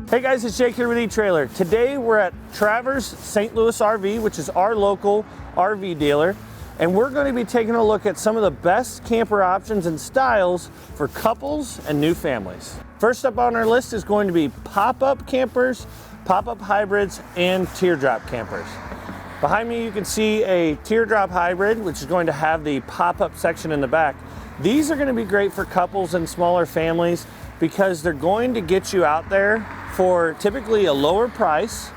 Hey guys, it's Jake here with eTrailer. Today we're at Travers St. Louis RV, which is our local RV dealer, and we're going to be taking a look at some of the best camper options and styles for couples and new families. First up on our list is going to be pop-up campers, pop-up hybrids, and teardrop campers. Behind me you can see a teardrop hybrid, which is going to have the pop-up section in the back. These are going to be great for couples and smaller families because they're going to get you out there for typically a lower price,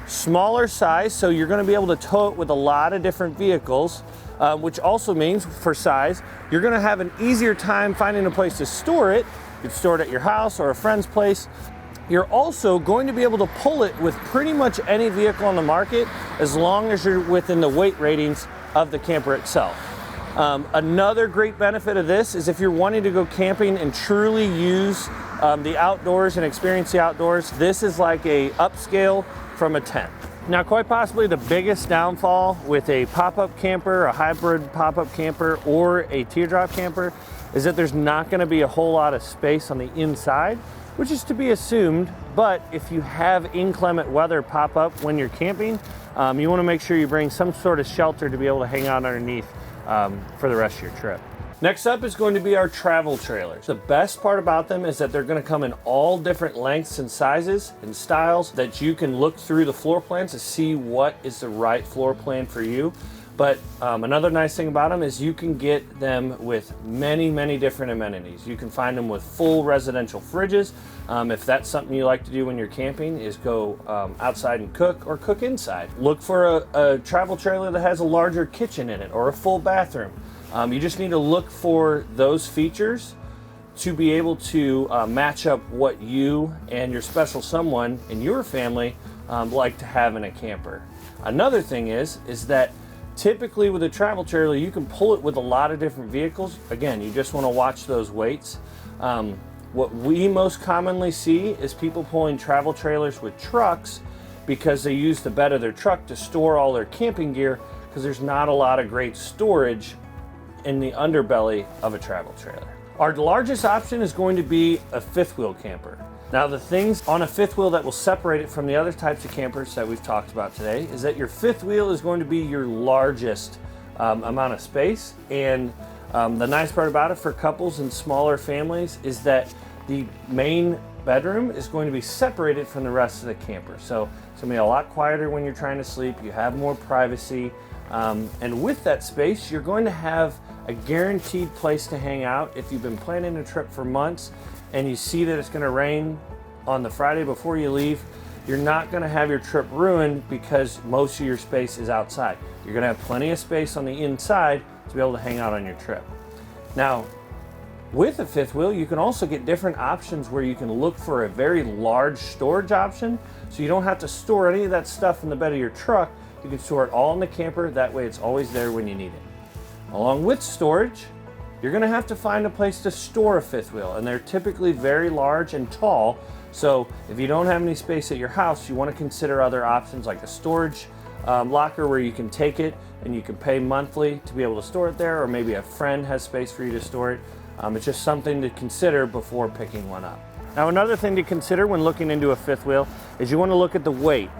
smaller size, so you're going to be able to tow it with a lot of different vehicles, which also means for size, you're going to have an easier time finding a place to store it. You can store it at your house or a friend's place. You're also going to be able to pull it with pretty much any vehicle on the market as long as you're within the weight ratings of the camper itself. Another great benefit of this is if you're wanting to go camping and truly use the outdoors and experience the outdoors, this is like a upscale from a tent. Now, quite possibly the biggest downfall with a pop-up camper, a hybrid pop-up camper, or a teardrop camper is that there's not going to be a whole lot of space on the inside, which is to be assumed. But if you have inclement weather pop up when you're camping, you want to make sure you bring some sort of shelter to be able to hang out underneath for the rest of your trip. Next up is going to be our travel trailers. The best part about them is that they're going to come in all different lengths and sizes and styles that you can look through the floor plans to see what is the right floor plan for you. But another nice thing about them is you can get them with many different amenities. You can find them with full residential fridges. If that's something you like to do when you're camping, is go outside and cook or cook inside. Look for a travel trailer that has a larger kitchen in it or a full bathroom. You just need to look for those features to be able to match up what you and your special someone in your family like to have in a camper. Another thing is that typically with a travel trailer, you can pull it with a lot of different vehicles. Again, you just want to watch those weights. What we most commonly see is people pulling travel trailers with trucks because they use the bed of their truck to store all their camping gear because there's not a lot of great storage in the underbelly of a travel trailer. Our largest option is going to be a fifth wheel camper. Now, the things on a fifth wheel that will separate it from the other types of campers that we've talked about today is that your fifth wheel is going to be your largest amount of space. And the nice part about it for couples and smaller families is that the main bedroom is going to be separated from the rest of the camper. So it's going to be a lot quieter when you're trying to sleep. You have more privacy. And with that space, you're going to have a guaranteed place to hang out. If you've been planning a trip for months and you see that it's going to rain on the Friday before you leave, you're not going to have your trip ruined because most of your space is outside. You're going to have plenty of space on the inside to be able to hang out on your trip. Now, with a fifth wheel, you can also get different options where you can look for a very large storage option, so you don't have to store any of that stuff in the bed of your truck. You can store it all in the camper. That way it's always there when you need it. Along with storage, you're going to have to find a place to store a fifth wheel, and they're typically very large and tall. So if you don't have any space at your house, you want to consider other options like a storage locker where you can take it and you can pay monthly to be able to store it there, or maybe a friend has space for you to store it. It's just something to consider before picking one up. Now, another thing to consider when looking into a fifth wheel is you want to look at the weight.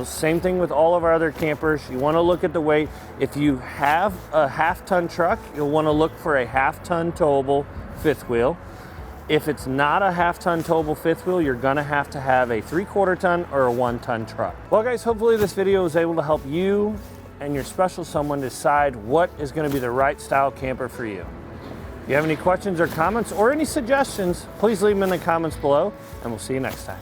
Same thing with all of our other campers. You want to look at the weight. If you have a half-ton truck, you'll want to look for a half-ton towable fifth wheel. If it's not a half-ton towable fifth wheel, you're going to have a 3/4 ton or a 1-ton truck. Well, guys, hopefully this video was able to help you and your special someone decide what is going to be the right style camper for you. If you have any questions or comments or any suggestions, please leave them in the comments below, and we'll see you next time.